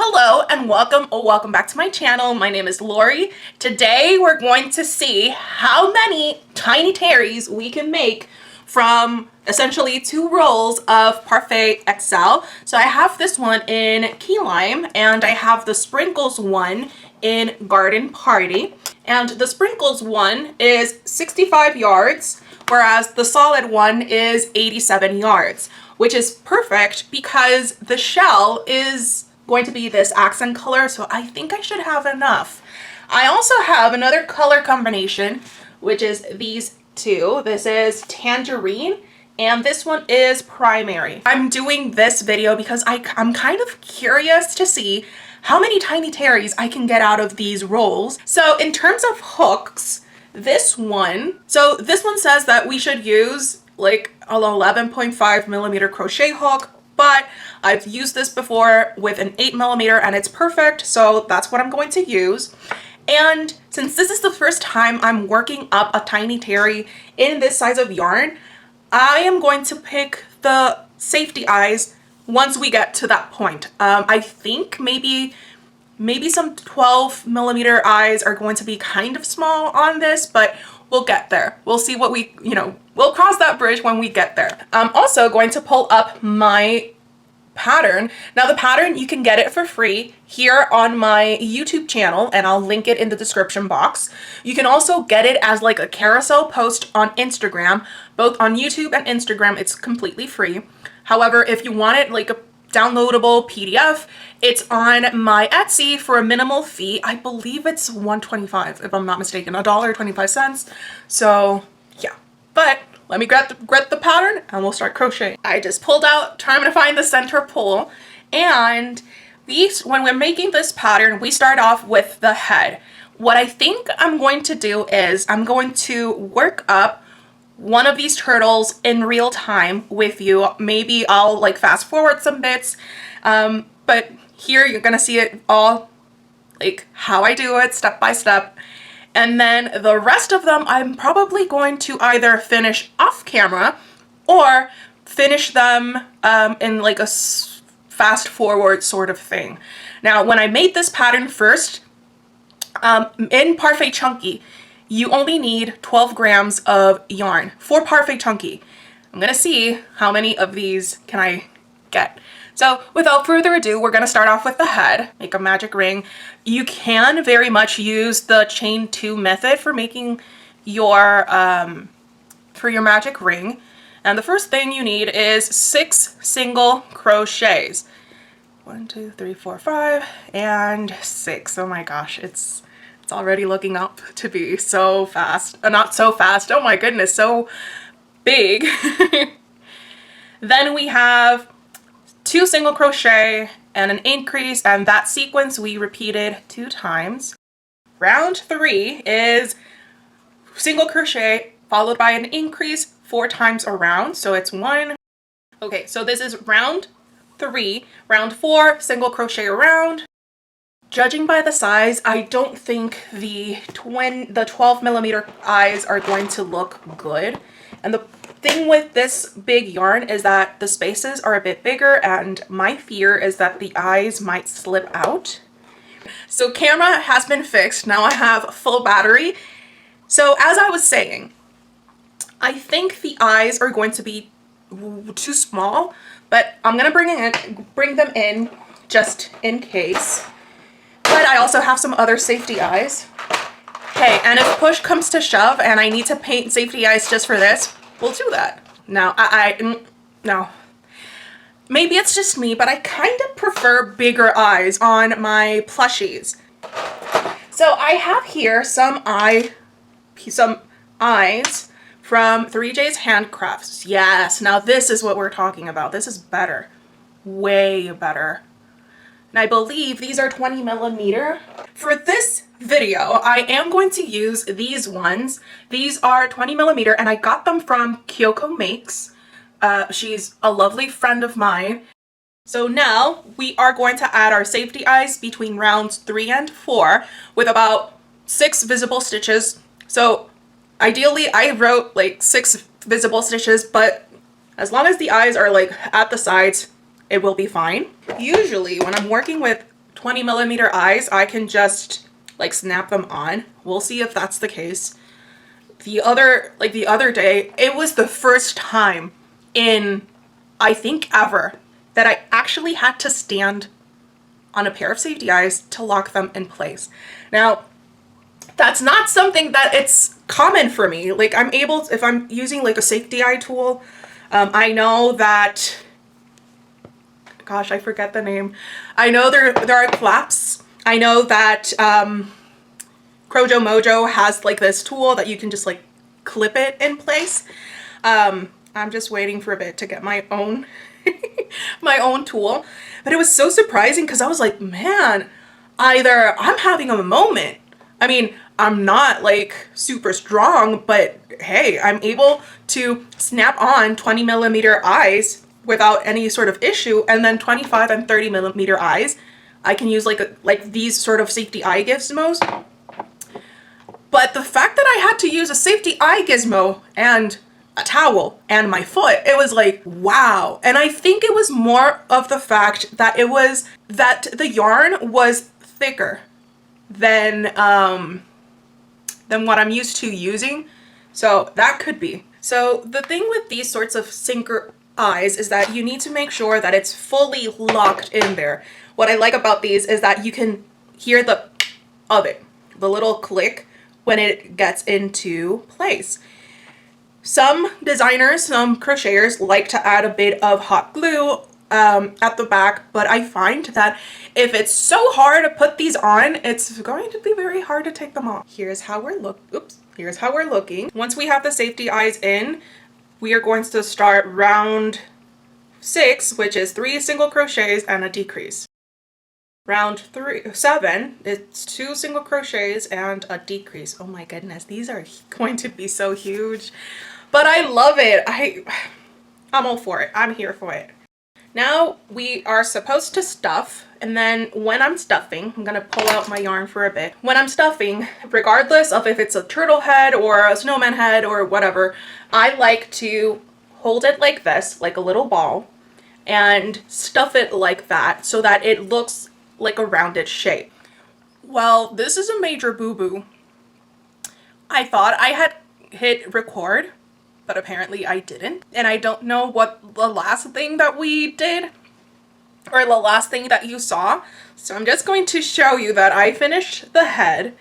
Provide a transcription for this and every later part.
Hello and welcome back to my channel. My name is Lori. Today we're going to see how many Tiny Teris we can make from essentially 2 rolls of Parfait XL. So I have this one in key lime and I have the sprinkles one in garden party. And the sprinkles one is 65 yards, whereas the solid one is 87 yards, which is perfect because the shell is going to be this accent color, so I think I should have enough. I also have another color combination, which is these two. This is tangerine and this one is primary. I'm doing this video because I'm kind of curious to see how many Tiny Teris I can get out of these rolls. So in terms of hooks, this one says that we should use like an 11.5 millimeter crochet hook, but I've used this before with an 8 millimeter and it's perfect, so that's what I'm going to use. And since this is the first time I'm working up a Tiny Teri in this size of yarn, I am going to pick the safety eyes once we get to that point. I think maybe some 12 millimeter eyes are going to be kind of small on this, but we'll get there. We'll see what we'll cross that bridge when we get there. I'm also going to pull up my pattern. Now the pattern, you can get it for free here on my YouTube channel and I'll link it in the description box. You can also get it as like a carousel post on Instagram. Both on YouTube and Instagram, it's completely free. However, if you want it like a downloadable PDF, it's on my Etsy for a minimal fee. I believe it's $1.25 if I'm not mistaken, $1.25. So yeah, but let me get the pattern and we'll start crocheting. I just pulled out, trying to find the center pole, and when we're making this pattern, we start off with the head. What I think I'm going to do is I'm going to work up one of these turtles in real time with you. Maybe I'll like fast forward some bits, but here you're gonna see it all, like how I do it step by step. And then the rest of them I'm probably going to either finish off camera or finish them in like a fast forward sort of thing. Now when I made this pattern first, in Parfait Chunky, you only need 12 grams of yarn for Parfait Chunky. I'm gonna see how many of these can I get. So without further ado, we're gonna start off with the head, make a magic ring. You can very much use the chain 2 method for making your magic ring. And the first thing you need is 6 single crochets. 1, 2, 3, 4, 5, and 6. Oh my gosh, it's already looking up to be so fast. Not so fast, oh my goodness, so big. Then we have 2 single crochet and an increase, and that sequence we repeated 2 times. Round 3 is single crochet followed by an increase 4 times around, so it's 1. Okay, so this is round 3. Round 4, single crochet around. Judging by the size, I don't think the 12 millimeter eyes are going to look good. And the thing with this big yarn is that the spaces are a bit bigger and my fear is that the eyes might slip out. So camera has been fixed. Now I have full battery. So as I was saying, I think the eyes are going to be too small, but I'm gonna bring them in just in case. But I also have some other safety eyes. Hey, and if push comes to shove and I need to paint safety eyes just for this, we'll do that. Now, no. Maybe it's just me, but I kind of prefer bigger eyes on my plushies. So I have here some eyes from 3J's Handcrafts. Yes, now this is what we're talking about. This is better, way better. And I believe these are 20 millimeter. For this video, I am going to use these ones. These are 20 millimeter and I got them from Kyoko Makes. She's a lovely friend of mine. So now we are going to add our safety eyes between rounds 3 and 4 with about 6 visible stitches. So ideally I wrote like 6 visible stitches, but as long as the eyes are like at the sides, it will be fine. Usually when I'm working with 20mm eyes, I can just like snap them on. We'll see if that's the case. The other day, it was the first time in, I think, ever that I actually had to stand on a pair of safety eyes to lock them in place. Now, that's not something that it's common for me. Like, I'm able to, if I'm using like a safety eye tool, I know that, gosh, I forget the name. I know there are clasps. I know that Crojo Mojo has like this tool that you can just like clip it in place. I'm just waiting for a bit to get my own my own tool. But it was so surprising because I was like, man, either I'm having a moment. I mean, I'm not like super strong, but hey, I'm able to snap on 20mm eyes without any sort of issue, and then 25 and 30mm eyes I can use like these sort of safety eye gizmos. But the fact that I had to use a safety eye gizmo and a towel and my foot, it was like, wow. And I think it was more of the fact that the yarn was thicker than what I'm used to using. So that could be. So the thing with these sorts of sinker eyes is that you need to make sure that it's fully locked in there. What I like about these is that you can hear the little click when it gets into place. Some designers, some crocheters like to add a bit of hot glue at the back, but I find that if it's so hard to put these on, it's going to be very hard to take them off. Here's how we're looking. Once we have the safety eyes in, we are going to start round 6, which is 3 single crochets and a decrease. Round 7, it's 2 single crochets and a decrease. Oh my goodness, these are going to be so huge, but I love it. I'm all for it. I'm here for it. Now we are supposed to stuff, and then when I'm stuffing, I'm gonna pull out my yarn for a bit. When I'm stuffing, regardless of if it's a turtle head or a snowman head or whatever, I like to hold it like this, like a little ball, and stuff it like that so that it looks like a rounded shape. Well, this is a major boo-boo. I thought I had hit record, but apparently I didn't. And I don't know what the last thing that we did or the last thing that you saw. So I'm just going to show you that I finished the head.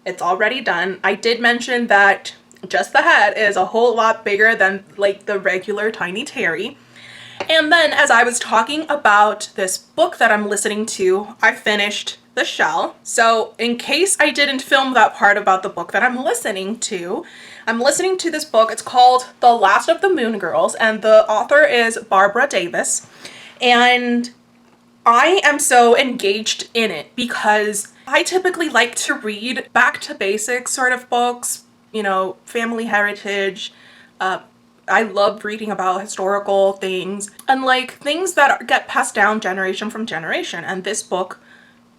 It's already done. I did mention that just the head is a whole lot bigger than like the regular Tiny Teri. And then as I was talking about this book that I'm listening to, I finished the shell. So in case I didn't film that part about the book that I'm listening to this book. It's called The Last of the Moon Girls, and the author is Barbara Davis. And I am so engaged in it because I typically like to read back to basics sort of books, you know, family heritage. I love reading about historical things and like things that get passed down generation from generation. And this book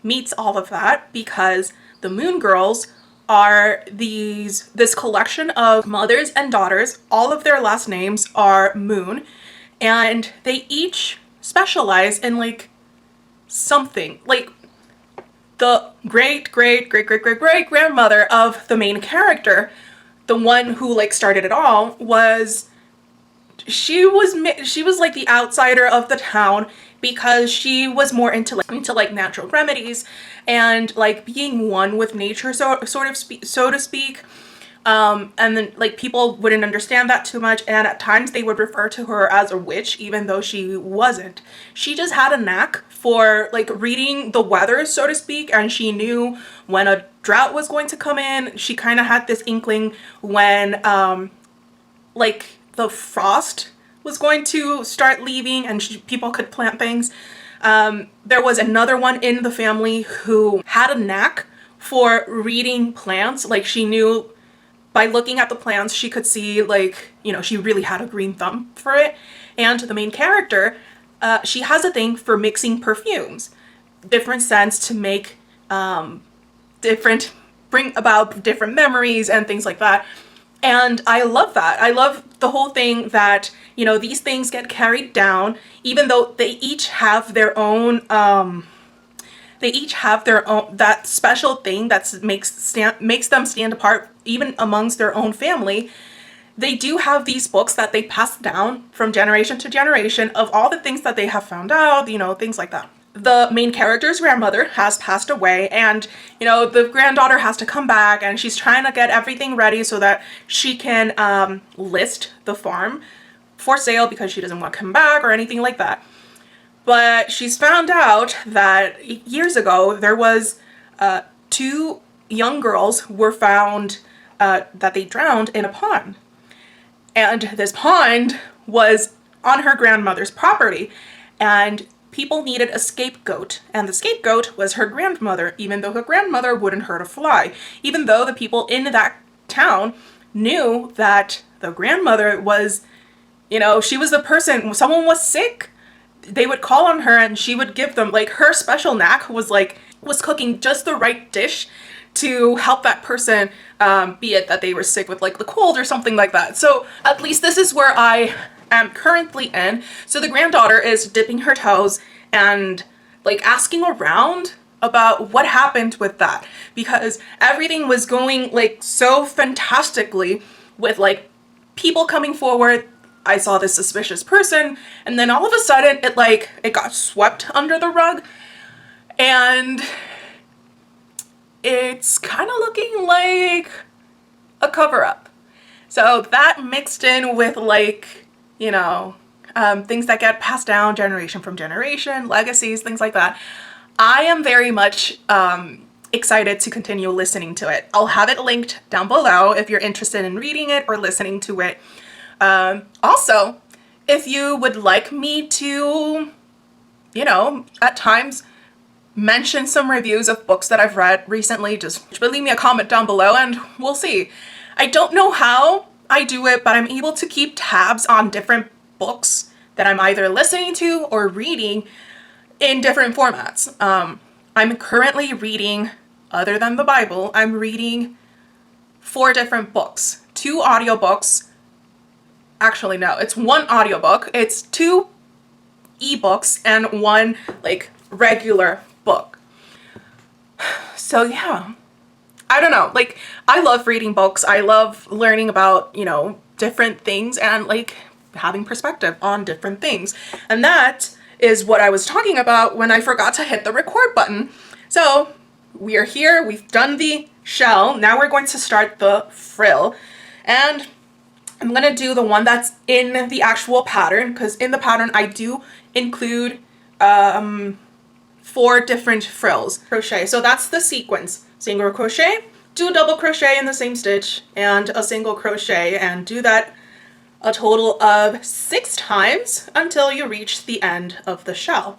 meets all of that because the Moon Girls are this collection of mothers and daughters. All of their last names are Moon, and they each specialize in like something. Like the great grandmother of the main character, the one who like started it all, she was like the outsider of the town because she was more into like natural remedies and like being one with nature, so to speak. And then like people wouldn't understand that too much, and at times they would refer to her as a witch even though she wasn't. She just had a knack for like reading the weather, so to speak, and she knew when a drought was going to come in. She kind of had this inkling when like the frost was going to start leaving and people could plant things. There was another one in the family who had a knack for reading plants. Like she knew by looking at the plants, she could see like, you know, she really had a green thumb for it. And the main character, she has a thing for mixing perfumes, different scents to make bring about different memories and things like that. And I love that. I love the whole thing that, you know, these things get carried down, even though they each have their own They each have their own, that special thing that makes them stand apart even amongst their own family. They do have these books that they pass down from generation to generation of all the things that they have found out, you know, things like that. The main character's grandmother has passed away, and, you know, the granddaughter has to come back, and she's trying to get everything ready so that she can list the farm for sale because she doesn't want to come back or anything like that. But she's found out that years ago there was 2 young girls who were found that they drowned in a pond. And this pond was on her grandmother's property. And people needed a scapegoat. And the scapegoat was her grandmother, even though her grandmother wouldn't hurt a fly. Even though the people in that town knew that the grandmother was, you know, she was the person, when someone was sick, they would call on her and she would give them, like, her special knack was cooking just the right dish to help that person, be it that they were sick with like the cold or something like that. So at least this is where I am currently in. So the granddaughter is dipping her toes and like asking around about what happened with that, because everything was going like so fantastically with like people coming forward. I saw this suspicious person, and then all of a sudden it got swept under the rug, and it's kind of looking like a cover-up. So that mixed in with like, you know, things that get passed down generation from generation, legacies, things like that. I am very much excited to continue listening to it. I'll have it linked down below if you're interested in reading it or listening to it. Also, if you would like me to, you know, at times mention some reviews of books that I've read recently, just leave me a comment down below and we'll see. I don't know how I do it, but I'm able to keep tabs on different books that I'm either listening to or reading in different formats. I'm currently reading, other than the Bible, I'm reading 4 different books, 2 audiobooks. Actually, no, it's 1 audiobook, it's 2 ebooks, and 1 like regular book. So yeah, I don't know, like I love reading books. I love learning about, you know, different things and like having perspective on different things. And that is what I was talking about when I forgot to hit the record button. So we are here, we've done the shell. Now we're going to start the frill. And I'm gonna do the one that's in the actual pattern, because in the pattern I do include 4 different frills. Crochet, so that's the sequence. Single crochet, do double crochet in the same stitch, and a single crochet, and do that a total of 6 times until you reach the end of the shell.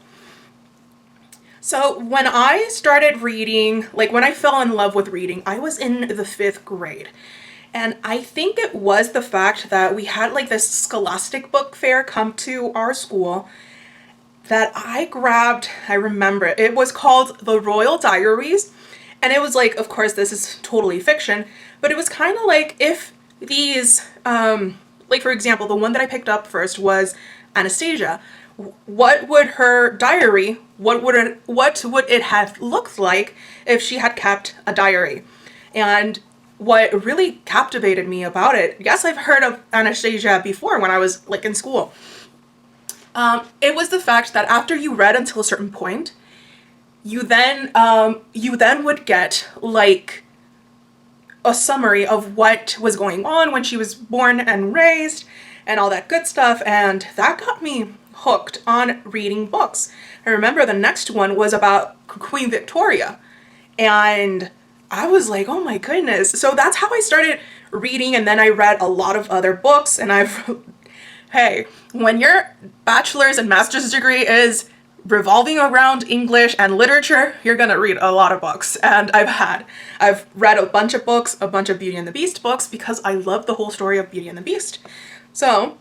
So when I started reading, like when I fell in love with reading, I was in the 5th grade. And I think it was the fact that we had like this Scholastic book fair come to our school that I grabbed. I remember it was called The Royal Diaries. And it was like, of course, this is totally fiction, but it was kind of like if these, like for example, the one that I picked up first was Anastasia. What would her diary, what would it have looked like if she had kept a diary? And what really captivated me about it, yes, I've heard of Anastasia before when I was like in school. It was the fact that after you read until a certain point, you then would get like a summary of what was going on when she was born and raised and all that good stuff, and that got me hooked on reading books. I remember the next one was about Queen Victoria, and I was like, oh my goodness. So that's how I started reading, and then I read a lot of other books, and hey, when your bachelor's and master's degree is revolving around English and literature, you're gonna read a lot of books. And I've read a bunch of books, a bunch of Beauty and the Beast books, because I love the whole story of Beauty and the Beast. So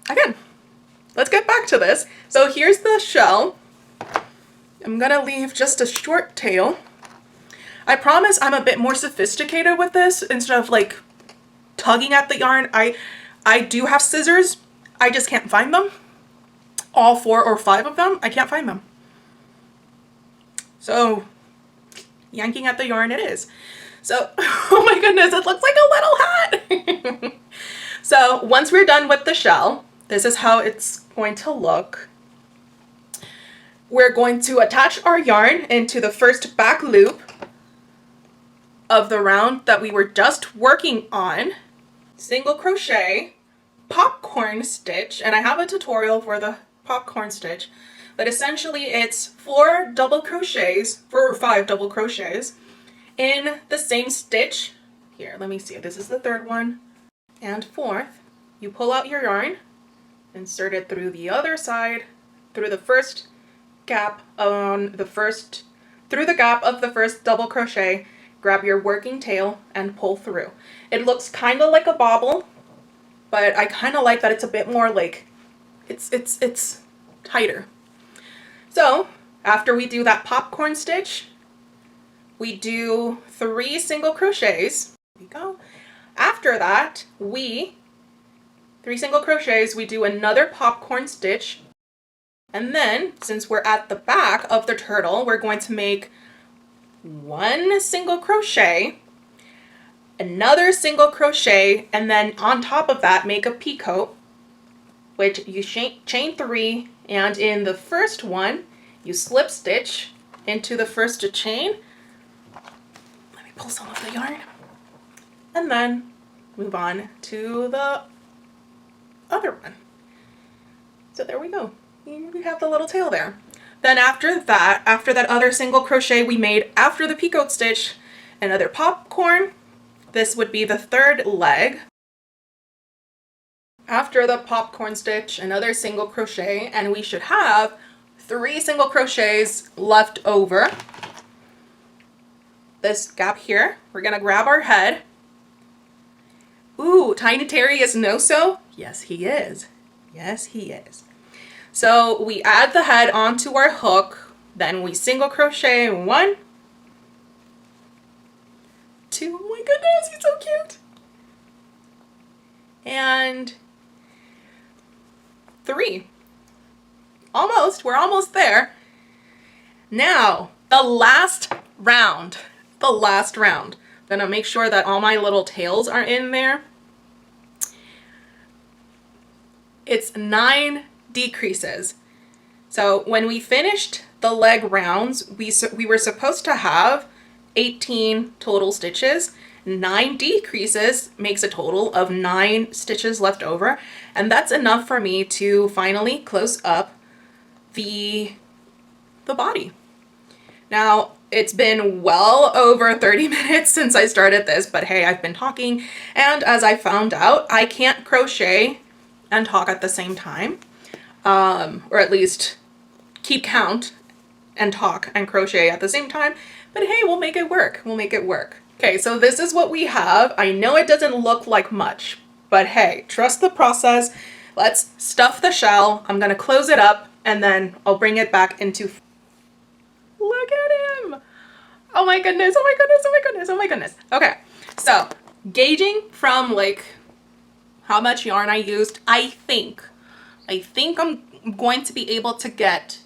again, let's get back to this. So here's the shell. I'm gonna leave just a short tail. I promise I'm a bit more sophisticated with this. Instead of like tugging at the yarn, I do have scissors. I just can't find them. All 4 or 5 of them, I can't find them. So yanking at the yarn it is. So, oh my goodness, it looks like a little hat. So once we're done with the shell, this is how it's going to look. We're going to attach our yarn into the first back loop of the round that we were just working on. Single crochet, popcorn stitch, and I have a tutorial for the popcorn stitch, but essentially it's 5 double crochets in the same stitch. Here, let me see, this is the third one, and fourth. You pull out your yarn, insert it through the other side, through the first gap on the first, through the gap of the first double crochet, grab your working tail and pull through. It looks kind of like a bobble, but I kind of like that it's a bit more like, it's tighter. So after we do that popcorn stitch, we do 3 single crochets. There we go. After that, 3 single crochets, we do another popcorn stitch. And then, since we're at the back of the turtle, we're going to make 1 single crochet, another single crochet, and then on top of that, make a peacoat, which you chain 3, and in the first one, you slip stitch into the first chain. Let me pull some of the yarn. And then move on to the other one. So there we go. We have the little tail there. Then after that other single crochet we made after the peacoat stitch, another popcorn. This would be the third leg. After the popcorn stitch, another single crochet, and we should have 3 single crochets left over. This gap here, we're gonna grab our head. Ooh, Tiny Teri is no-sew? Yes, he is. Yes, he is. So we add the head onto our hook, then we single crochet 1, 2, oh my goodness, he's so cute, and 3. Almost, we're almost there. Now, the last round. I'm gonna make sure that all my little tails are in there. It's 9 decreases. So when we finished the leg rounds, we were supposed to have 18 total stitches. 9 decreases makes a total of 9 stitches left over, and that's enough for me to finally close up the body. Now, it's been well over 30 minutes since I started this, but hey, I've been talking, and as I found out, I can't crochet and talk at the same time. Or at least keep count and talk and crochet at the same time, but hey, we'll make it work. We'll make it work. Okay, so this is what we have. I know it doesn't look like much, but hey, trust the process. Let's stuff the shell. I'm gonna close it up and then I'll bring it back into, look at him. Oh my goodness, oh my goodness, oh my goodness, oh my goodness. Okay, so gauging from like how much yarn I used, I think I'm going to be able to get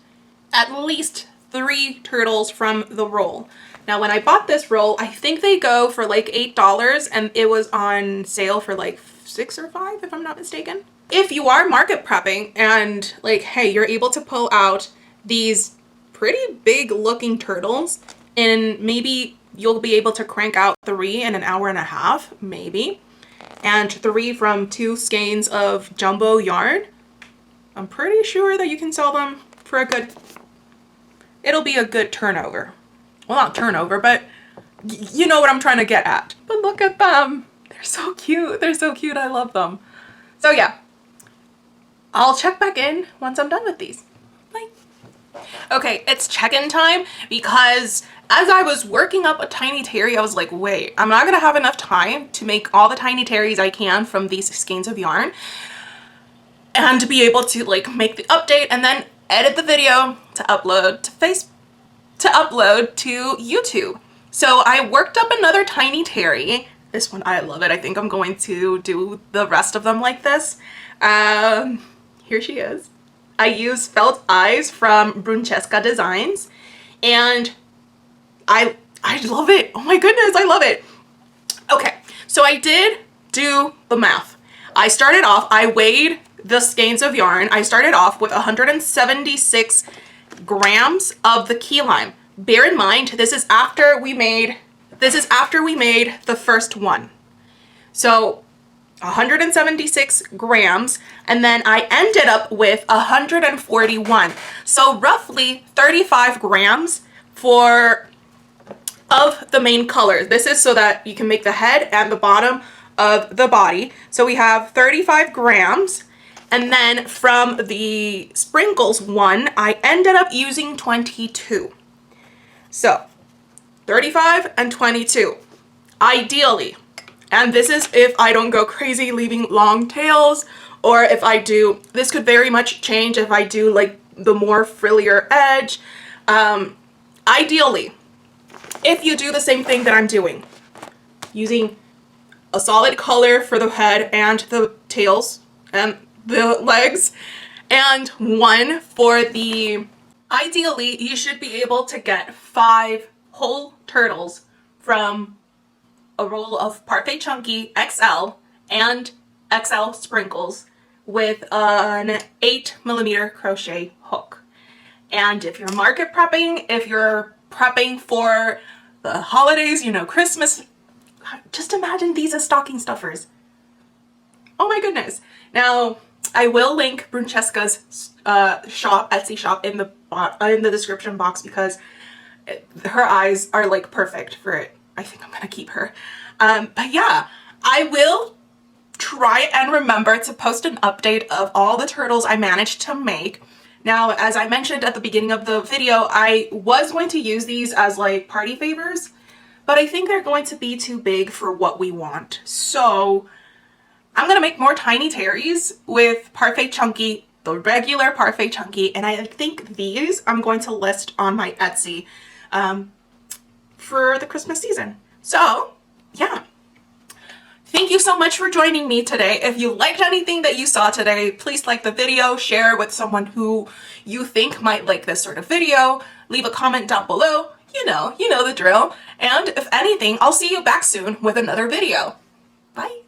at least 3 turtles from the roll. Now, when I bought this roll, I think they go for like $8, and it was on sale for like 6 or 5, if I'm not mistaken. If you are market prepping and like, hey, you're able to pull out these pretty big looking turtles, and maybe you'll be able to crank out 3 in an hour and a half, maybe, and 3 from 2 skeins of jumbo yarn, I'm pretty sure that you can sell them for a good, it'll be a good turnover. Well, not turnover, but you know what I'm trying to get at. But look at them. They're so cute. They're so cute. I love them. So yeah, I'll check back in once I'm done with these. Bye. Okay, it's check-in time because as I was working up a Tiny Teri, I was like, wait, I'm not gonna have enough time to make all the Tiny Teris I can from these skeins of yarn and to be able to like make the update and then edit the video to upload to YouTube. So I worked up another Tiny Teri. This one, I love it. I think I'm going to do the rest of them like this. Here she is. I used felt eyes from Bruncesca Designs, and I love it. Oh my goodness, I love it. Okay, so I did do the math. I started off, I weighed the skeins of yarn. I started off with 176 grams of the key lime. Bear in mind, this is after we made the first one. So 176 grams, and then I ended up with 141. So roughly 35 grams of the main color. This is so that you can make the head and the bottom of the body. So we have 35 grams. And then from the sprinkles one, I ended up using 22. So 35 and 22, ideally. And this is if I don't go crazy leaving long tails, or if I do, this could very much change if I do like the more frillier edge. Ideally, if you do the same thing that I'm doing, using a solid color for the head and the tails and the legs, and one for the, ideally you should be able to get 5 whole turtles from a roll of Parfait Chunky XL and XL sprinkles with an 8mm crochet hook. And if you're market prepping, if you're prepping for the holidays, you know, Christmas, just imagine these as stocking stuffers. Oh my goodness. Now, I will link Bruncheska's shop, Etsy shop, in the description box, because her eyes are like perfect for it. I think I'm gonna keep her. But yeah, I will try and remember to post an update of all the turtles I managed to make. Now, as I mentioned at the beginning of the video, I was going to use these as like party favors, but I think they're going to be too big for what we want. So I'm gonna make more Tiny Teris with Parfait Chunky, the regular Parfait Chunky, and I think these I'm going to list on my Etsy for the Christmas season. So yeah, thank you so much for joining me today. If you liked anything that you saw today, please like the video, share with someone who you think might like this sort of video, leave a comment down below, you know the drill. And if anything, I'll see you back soon with another video. Bye.